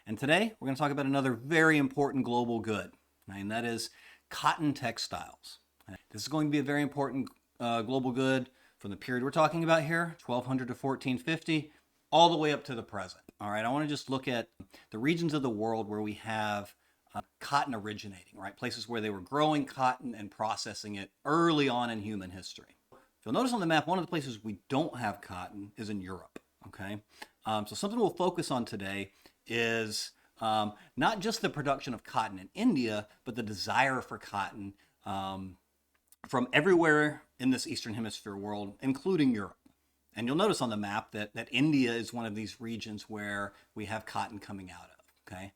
And today we're going to talk about another very important global good, and that is cotton textiles. This is going to be a very important global good from the period we're talking about here, 1200 to 1450, all the way up to the present. All right, I want to just look at the regions of the world where we have cotton originating, right? Places where they were growing cotton and processing it early on in human history. If you'll notice on the map, one of the places we don't have cotton is in Europe, okay? So something we'll focus on today is not just the production of cotton in India, but the desire for cotton from everywhere in this Eastern Hemisphere world, including Europe. And you'll notice on the map that India is one of these regions where we have cotton coming out of, okay?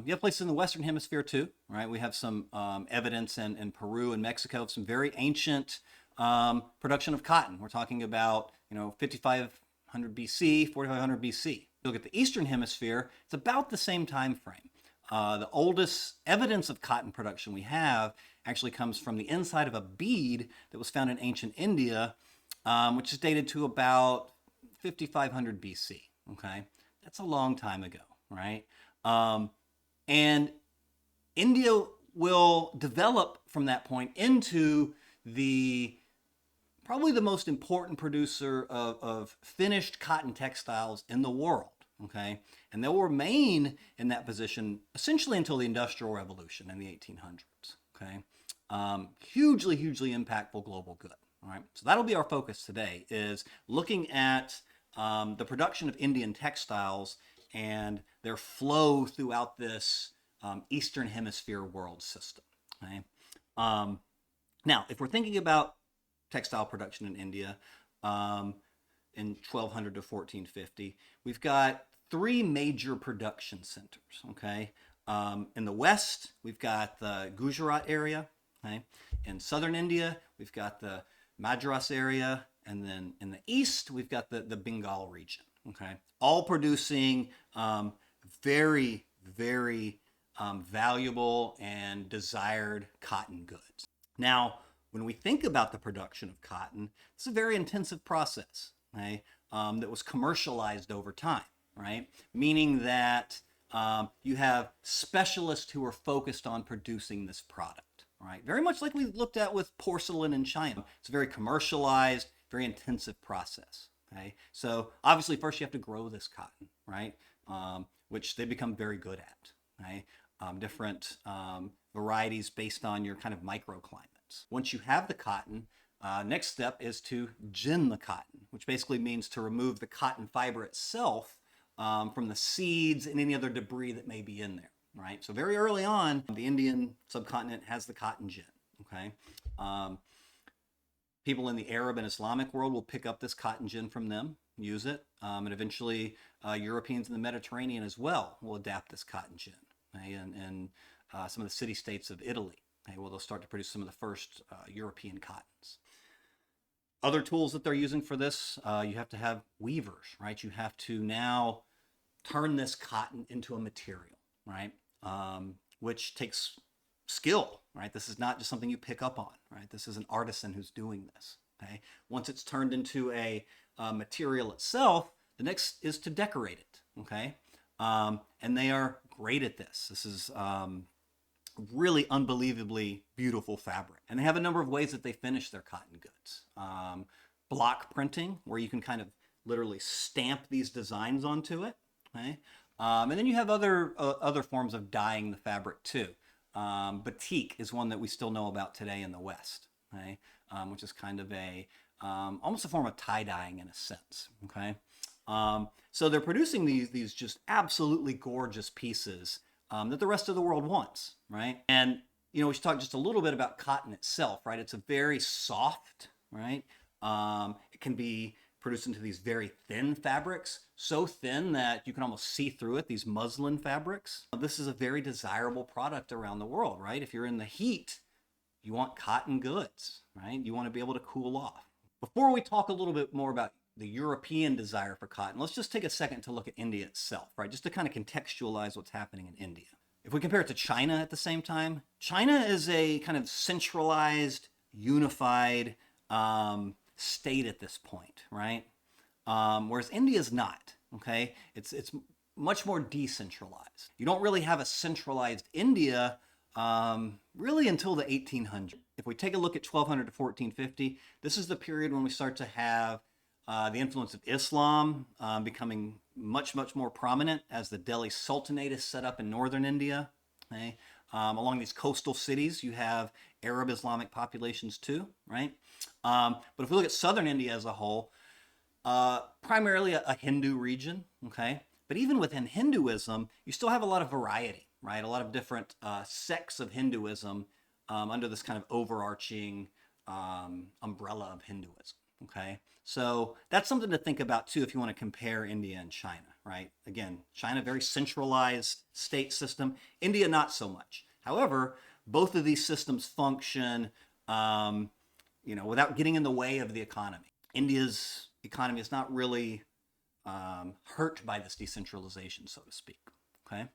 You have places in the Western Hemisphere too, right? We have some evidence in Peru and Mexico of some very ancient production of cotton. We're talking about, 5500 BC, 4500 BC. Look at the Eastern Hemisphere, it's about the same time frame. The oldest evidence of cotton production we have actually comes from the inside of a bead that was found in ancient India, which is dated to about 5500 BC, okay? That's a long time ago, right? And India will develop from that point into probably the most important producer of finished cotton textiles in the world, okay? And they'll remain in that position essentially until the Industrial Revolution in the 1800s, okay? Hugely impactful global good, all right? So that'll be our focus today, is looking at the production of Indian textiles and their flow throughout this Eastern Hemisphere world system, okay? Now, if we're thinking about textile production in India in 1200 to 1450, we've got three major production centers, okay? In the west, we've got the Gujarat area, okay? In southern India, we've got the Madras area, and then in the east, we've got the Bengal region, okay? All producing very valuable and desired cotton goods. Now, when we think about the production of cotton, it's a very intensive process, okay? That was commercialized over time, right? Meaning that you have specialists who are focused on producing this product, right? Very much like we looked at with porcelain in China. It's a very commercialized, very intensive process, okay? So obviously first you have to grow this cotton, right? Which they become very good at, right? Different varieties based on your kind of microclimates. Once you have the cotton, next step is to gin the cotton, which basically means to remove the cotton fiber itself from the seeds and any other debris that may be in there, right? So very early on, the Indian subcontinent has the cotton gin, okay? People in the Arab and Islamic world will pick up this cotton gin from them, use it, and eventually Europeans in the Mediterranean as well will adapt this cotton gin, okay? And some of the city-states of Italy, okay, well, they'll start to produce some of the first European cottons. Other tools that they're using for this, you have to have weavers, right? You have to now turn this cotton into a material, right? Which takes skill, right? This is not just something you pick up on, right? This is an artisan who's doing this, okay? Once it's turned into a material itself, the next is to decorate it, okay? And they are great at this. This is really unbelievably beautiful fabric. And they have a number of ways that they finish their cotton goods. Block printing, where you can kind of literally stamp these designs onto it, okay? And then you have other forms of dyeing the fabric too. Batik is one that we still know about today in the West, okay? Which is kind of almost a form of tie-dyeing in a sense, okay? So they're producing these just absolutely gorgeous pieces that the rest of the world wants, right? And, we should talk just a little bit about cotton itself, right? It's a very soft, right? It can be produced into these very thin fabrics, so thin that you can almost see through it, these muslin fabrics. This is a very desirable product around the world, right? If you're in the heat, you want cotton goods, right? You want to be able to cool off. Before we talk a little bit more about the European desire for cotton, let's just take a second to look at India itself, right? Just to kind of contextualize what's happening in India. If we compare it to China at the same time, China is a kind of centralized, unified state at this point, right? Whereas India is not, okay? It's much more decentralized. You don't really have a centralized India really until the 1800s. If we take a look at 1200 to 1450, this is the period when we start to have the influence of Islam becoming much more prominent as the Delhi Sultanate is set up in northern India. Okay? Along these coastal cities, you have Arab Islamic populations too, right? But if we look at southern India as a whole, primarily a Hindu region, okay? But even within Hinduism, you still have a lot of variety, right? A lot of different sects of Hinduism under this kind of overarching umbrella of Hinduism, okay? So that's something to think about too if you want to compare India and China, right? Again, China, very centralized state system. India, not so much. However, both of these systems function, without getting in the way of the economy. India's economy is not really hurt by this decentralization, so to speak. Okay.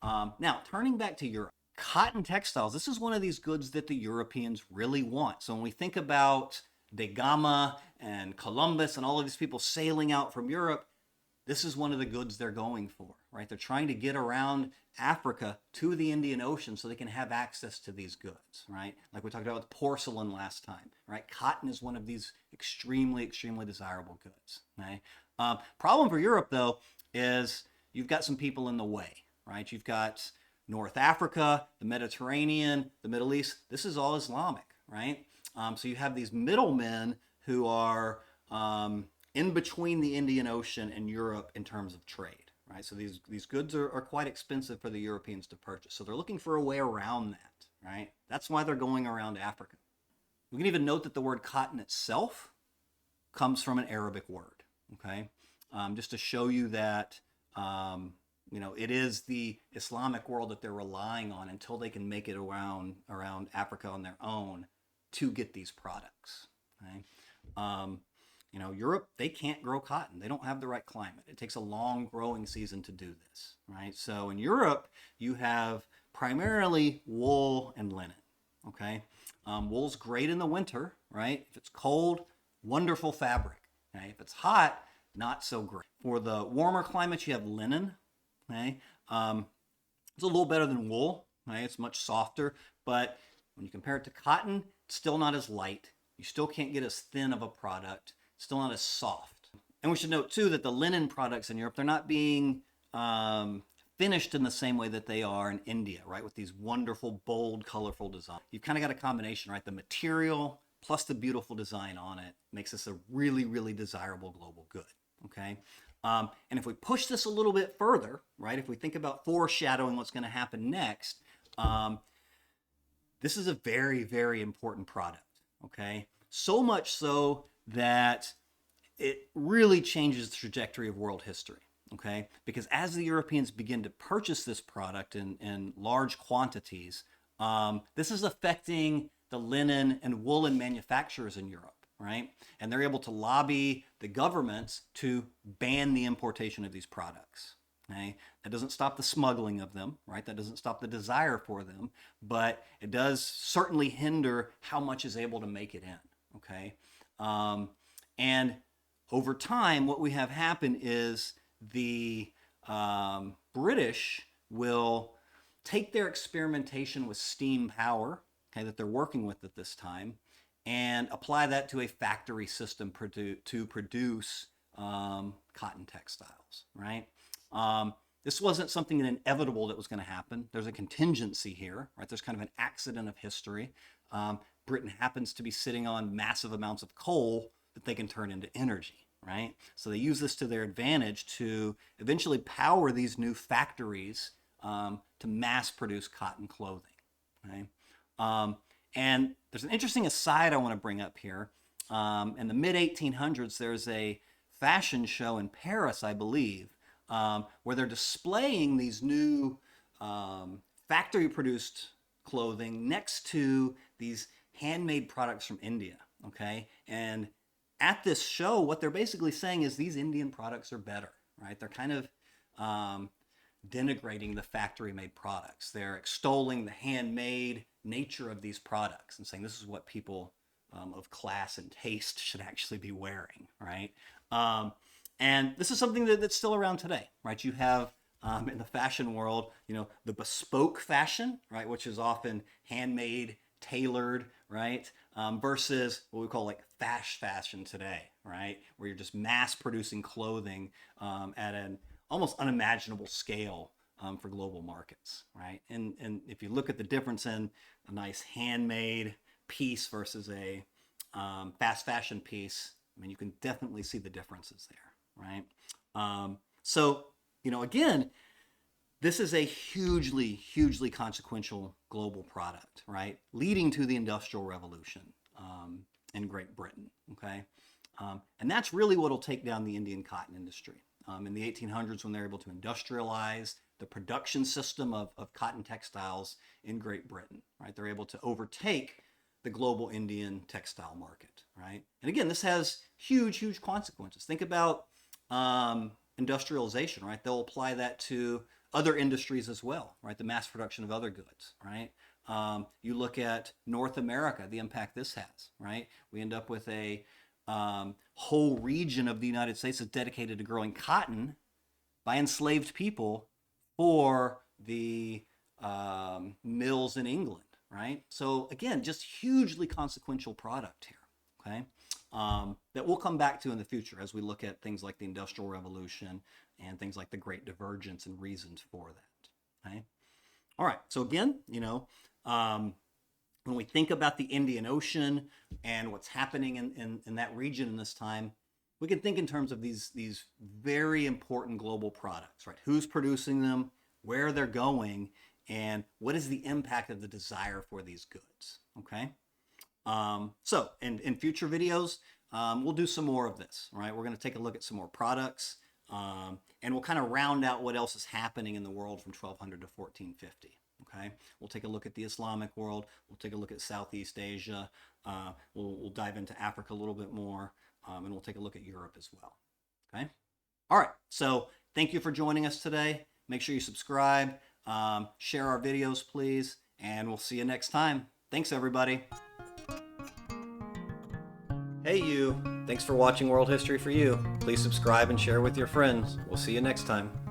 Now, turning back to Europe, cotton textiles. This is one of these goods that the Europeans really want. So when we think about Da Gama and Columbus and all of these people sailing out from Europe, this is one of the goods they're going for, right? They're trying to get around Africa to the Indian Ocean so they can have access to these goods, right? Like we talked about with porcelain last time, right? Cotton is one of these extremely desirable goods, right? Problem for Europe, though, is you've got some people in the way, right? You've got North Africa, the Mediterranean, the Middle East. This is all Islamic, right? So you have these middlemen who are in between the Indian Ocean and Europe in terms of trade, right? So these goods are quite expensive for the Europeans to purchase. So they're looking for a way around that, right? That's why they're going around Africa. We can even note that the word cotton itself comes from an Arabic word, okay? Just to show you that, it is the Islamic world that they're relying on until they can make it around Africa on their own to get these products, okay? Europe, they can't grow cotton. They don't have the right climate. It takes a long growing season to do this, right? So in Europe, you have primarily wool and linen, okay? Wool's great in the winter, right? If it's cold, wonderful fabric, okay? If it's hot, not so great. For the warmer climates, you have linen, okay? It's a little better than wool, right? It's much softer, but when you compare it to cotton, it's still not as light. You still can't get as thin of a product, still not as soft. And we should note too that the linen products in Europe, they're not being finished in the same way that they are in India, right? With these wonderful, bold, colorful designs. You've kind of got a combination, right? The material plus the beautiful design on it makes this a really desirable global good, okay? And if we push this a little bit further, right? If we think about foreshadowing what's going to happen next, this is a very important product, okay? So much so that it really changes the trajectory of world history, okay? Because as the Europeans begin to purchase this product in large quantities, this is affecting the linen and woolen manufacturers in Europe, right? And they're able to lobby the governments to ban the importation of these products, okay? That doesn't stop the smuggling of them, right? That doesn't stop the desire for them, but it does certainly hinder how much is able to make it in, okay? And over time, what we have happen is the British will take their experimentation with steam power, okay, that they're working with at this time, and apply that to a factory system to produce cotton textiles, right? This wasn't something inevitable that was going to happen. There's a contingency here, right? There's kind of an accident of history. Britain happens to be sitting on massive amounts of coal that they can turn into energy, right? So they use this to their advantage to eventually power these new factories to mass produce cotton clothing, okay? And there's an interesting aside I want to bring up here. In the mid-1800s, there's a fashion show in Paris, I believe, where they're displaying these new factory-produced clothing next to these handmade products from India, okay? And at this show, what they're basically saying is these Indian products are better, right? They're kind of denigrating the factory-made products. They're extolling the handmade nature of these products and saying this is what people of class and taste should actually be wearing, right? And this is something that's still around today, right? You have in the fashion world, the bespoke fashion, right, which is often handmade, tailored, right, versus what we call like fast fashion today, right, where you're just mass producing clothing at an almost unimaginable scale for global markets, right? And if you look at the difference in a nice handmade piece versus a fast fashion piece, I mean, you can definitely see the differences there, right? So, again, this is a hugely, hugely consequential global product, right? Leading to the Industrial Revolution in Great Britain, okay? And that's really what will take down the Indian cotton industry. In the 1800s, when they're able to industrialize the production system of cotton textiles in Great Britain, right? They're able to overtake the global Indian textile market, right? And again, this has huge, huge consequences. Think about industrialization, right? They'll apply that to other industries as well, right? The mass production of other goods, right? You look at North America, the impact this has, right? We end up with a whole region of the United States that's dedicated to growing cotton by enslaved people for the mills in England, right? So again, just hugely consequential product here, okay? That we'll come back to in the future as we look at things like the Industrial Revolution and things like the Great Divergence and reasons for that, okay? All right, so again, when we think about the Indian Ocean and what's happening in that region in this time, we can think in terms of these very important global products, right? Who's producing them, where they're going, and what is the impact of the desire for these goods, okay? So in future videos, we'll do some more of this, right? We're going to take a look at some more products, and we'll kind of round out what else is happening in the world from 1200 to 1450. Okay, we'll take a look at the Islamic world. We'll take a look at Southeast Asia. We'll dive into Africa a little bit more, and we'll take a look at Europe as well. Okay, all right. So thank you for joining us today. Make sure you subscribe, share our videos, please, and we'll see you next time. Thanks, everybody. Hey, you. Thanks for watching World History for You. Please subscribe and share with your friends. We'll see you next time.